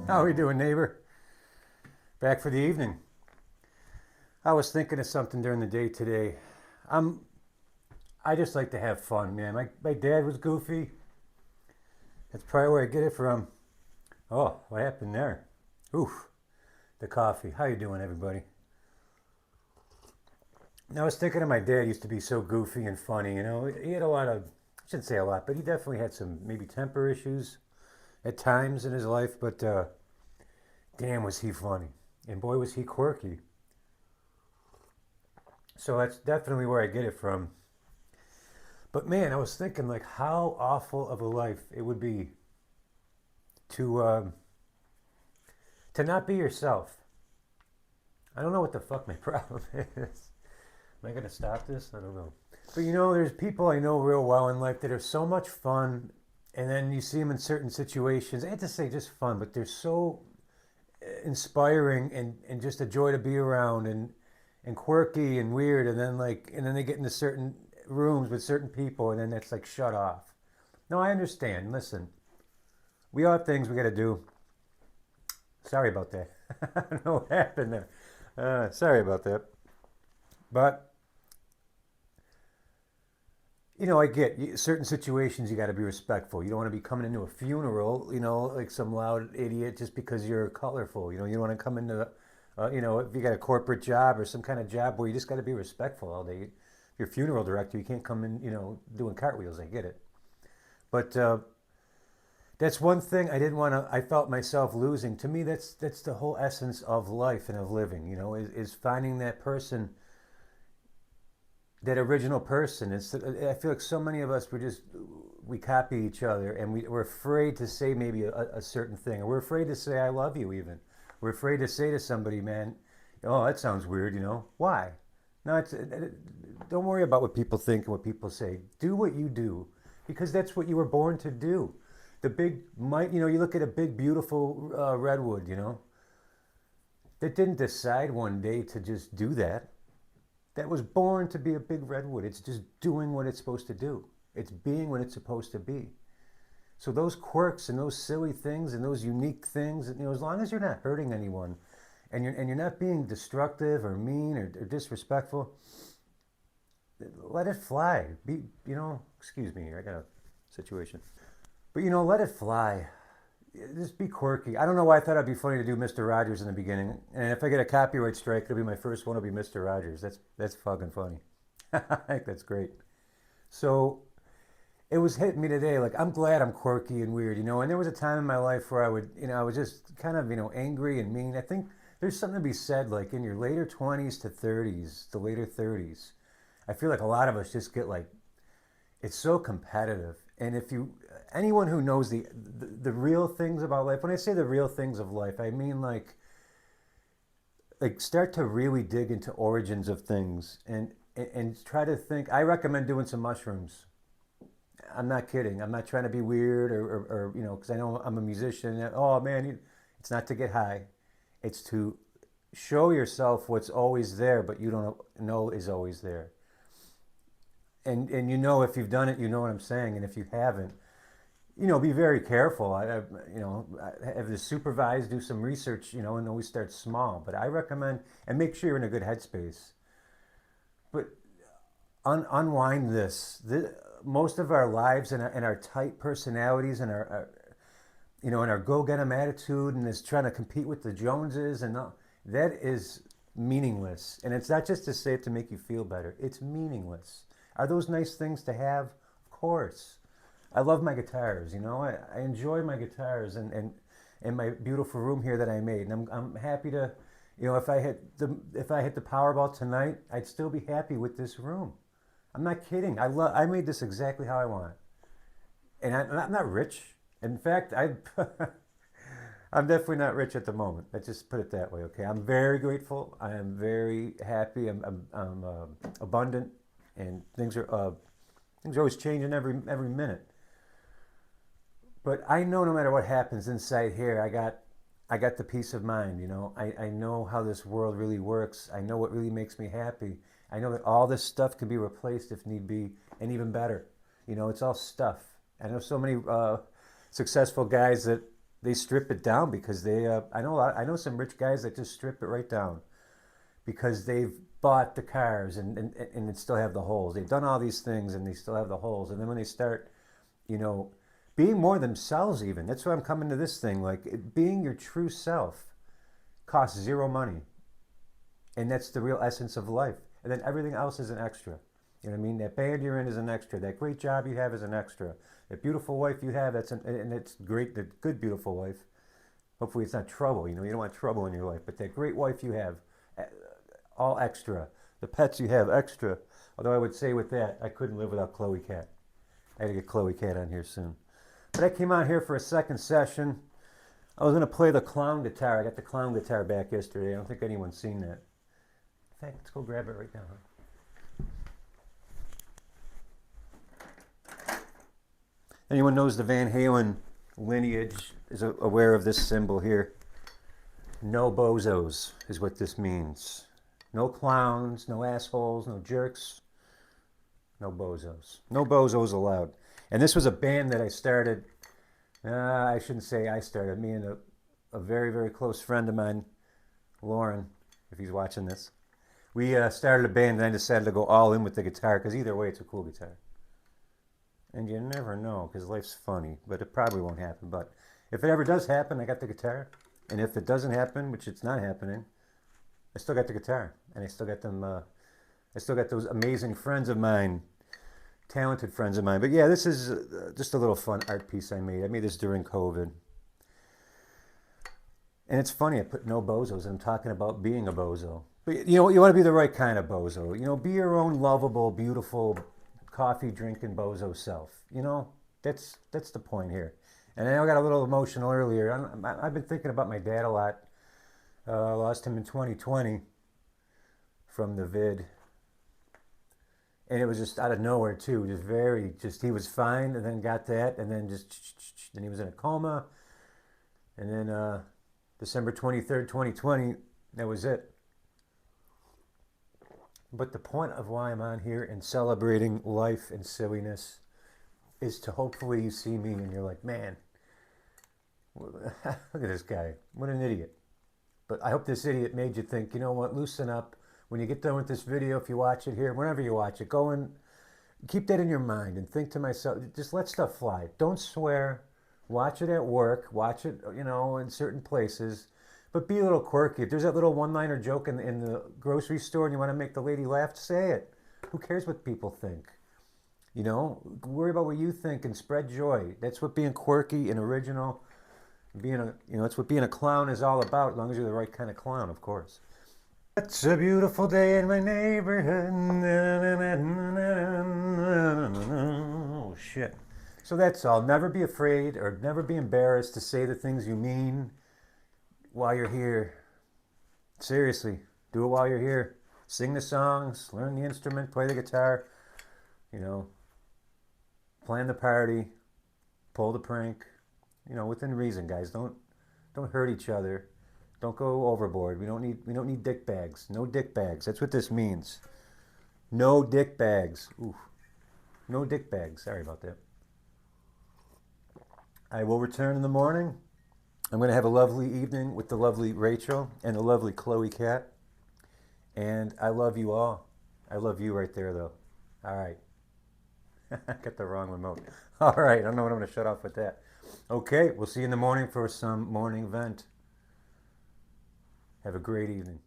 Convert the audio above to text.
How are we doing, neighbor? Back for the evening. I was thinking of something during the day today. I'm. I just like to have fun, man. My dad was goofy. That's probably where I get it from. Oh, what happened there? Oof, the coffee. How you doing, everybody? I was thinking of my dad. Used to be so goofy and funny. He had a lot of. I shouldn't say a lot, but he definitely had some maybe temper issues at times in his life. But damn, was he funny, and boy, was he quirky. So that's definitely where I get it from. But man, I was thinking like how awful of a life it would be to to not be yourself. I don't know what the fuck my problem is. Am I gonna stop this? I don't know. But there's people I know real well in life that are so much fun, and then you see them in certain situations. I hate to say just fun, but they're so inspiring and just a joy to be around and quirky and weird, and then they get into certain rooms with certain people, and then it's like shut off. No, I understand. Listen, we all have things we got to do. Sorry about that. I don't know what happened there. Sorry about that. But I get certain situations you got to be respectful. You don't want to be coming into a funeral, like some loud idiot just because you're colorful. You don't want to come into, if you got a corporate job or some kind of job where you just got to be respectful all day. Your funeral director, you can't come in, doing cartwheels. I get it. But that's one thing I didn't want to. I felt myself losing. To me, that's the whole essence of life and of living. Is finding that person, that original person. I feel like so many of us we copy each other, and we're afraid to say maybe a certain thing, or we're afraid to say I love you. Even we're afraid to say to somebody, man, oh that sounds weird. Why? No, don't worry about what people think and what people say. Do what you do, because that's what you were born to do. The big might, you look at a big beautiful redwood, that didn't decide one day to just do that. That was born to be a big redwood. It's just doing what it's supposed to do. It's being what it's supposed to be. So those quirks and those silly things and those unique things, as long as you're not hurting anyone, and you're not being destructive or mean or disrespectful, let it fly. Excuse me here. I got a situation. But let it fly. Just be quirky. I don't know why I thought it'd be funny to do Mr. Rogers in the beginning. And if I get a copyright strike, it'll be my first one. It'll be Mr. Rogers. That's fucking funny. I think that's great. So it was hitting me today. Like I'm glad I'm quirky and weird, And there was a time in my life where I was just kind of, angry and mean. I think there's something to be said, like in your later 20s to 30s, the later 30s. I feel like a lot of us just get like it's so competitive. And if you anyone who knows the real things about life, when I say the real things of life, I mean like start to really dig into origins of things and try to think. I recommend doing some mushrooms. I'm not kidding. I'm not trying to be weird or because I know I'm a musician. Oh man, it's not to get high. It's to show yourself what's always there, but you don't know is always there. And if you've done it, you know what I'm saying. And if you haven't, be very careful. Have this supervised, do some research, and always start small. But I recommend, and make sure you're in a good headspace. But unwind this. Most of our lives and our tight personalities and and our go get 'em attitude and this trying to compete with the Joneses and all, that is meaningless. And it's not just to say it to make you feel better. It's meaningless. Are those nice things to have? Of course. I love my guitars, I enjoy my guitars and my beautiful room here that I made. And I'm happy to, if I hit the Powerball tonight, I'd still be happy with this room. I'm not kidding. I made this exactly how I want it. And I'm not rich. In fact, I'm definitely not rich at the moment. Let's just put it that way, okay? I'm very grateful. I am very happy. I'm abundant, and things are always changing every minute. But I know no matter what happens inside here, I got the peace of mind. I know how this world really works. I know what really makes me happy. I know that all this stuff can be replaced if need be, and even better. It's all stuff. I know so many successful guys that they strip it down because I know some rich guys that just strip it right down because they've bought the cars and they still have the holes. They've done all these things and they still have the holes. And then when they start, you know, being more themselves, even that's why I'm coming to this thing. Like being your true self costs zero money, and that's the real essence of life. And then everything else is an extra. You know what I mean? That band you're in is an extra. That great job you have is an extra. That beautiful wife you have, and it's great. That good beautiful wife. Hopefully it's not trouble. You know, you don't want trouble in your life. But that great wife you have, all extra. The pets you have, extra. Although I would say with that, I couldn't live without Chloe Cat. I got to get Chloe Cat on here soon. But I came on here for a second session. I was going to play the clown guitar. I got the clown guitar back yesterday. I don't think anyone's seen that. In fact, let's go grab it right now. Anyone knows the Van Halen lineage is aware of this symbol here. No bozos is what this means. No clowns, no assholes, no jerks, no bozos. No bozos allowed. And this was a band that I started. I shouldn't say I started. Me and a very, very close friend of mine, Lauren, if he's watching this. We started a band and I decided to go all in with the guitar because either way it's a cool guitar. And you never know because life's funny, but it probably won't happen. But if it ever does happen, I got the guitar. And if it doesn't happen, which it's not happening, I still got the guitar. And I still got them, I still got those amazing friends of mine, talented friends of mine. But yeah, this is just a little fun art piece I made. I made this during COVID. And it's funny, I put no bozos. I'm talking about being a bozo. But you know, you want to be the right kind of bozo. You know, be your own lovable, beautiful, coffee drinking bozo self. You know, that's the point here. And I know I got a little emotional earlier. I've been thinking about my dad a lot. Lost him in 2020 from the vid. And it was just out of nowhere too. He was fine and then got that and then then he was in a coma. And then December 23rd, 2020, that was it. But the point of why I'm on here and celebrating life and silliness is to hopefully you see me and you're like, man, look at this guy. What an idiot. But I hope this idiot made you think, you know what, loosen up. When you get done with this video, if you watch it here, whenever you watch it, go and keep that in your mind and think to myself, just let stuff fly. Don't swear. Watch it at work. Watch it, you know, in certain places. But be a little quirky. If there's that little one-liner joke in the grocery store and you want to make the lady laugh, say it. Who cares what people think? You know, worry about what you think and spread joy. That's what being quirky and original, that's what being a clown is all about, as long as you're the right kind of clown, of course. It's a beautiful day in my neighborhood. Oh, shit. So that's all. Never be afraid or never be embarrassed to say the things you mean while you're here. Seriously, do it while you're here. Sing the songs, learn the instrument, play the guitar, you know, plan the party, pull the prank, you know, within reason, guys. Don't hurt each other. Don't go overboard. We don't need dick bags. No dick bags. That's what this means. No dick bags. Oof. No dick bags. Sorry about that. I will return in the morning. I'm going to have a lovely evening with the lovely Rachel and the lovely Chloe Cat. And I love you all. I love you right there, though. All right. I got the wrong remote. All right. I don't know what I'm going to shut off with that. Okay. We'll see you in the morning for some morning vent. Have a great evening.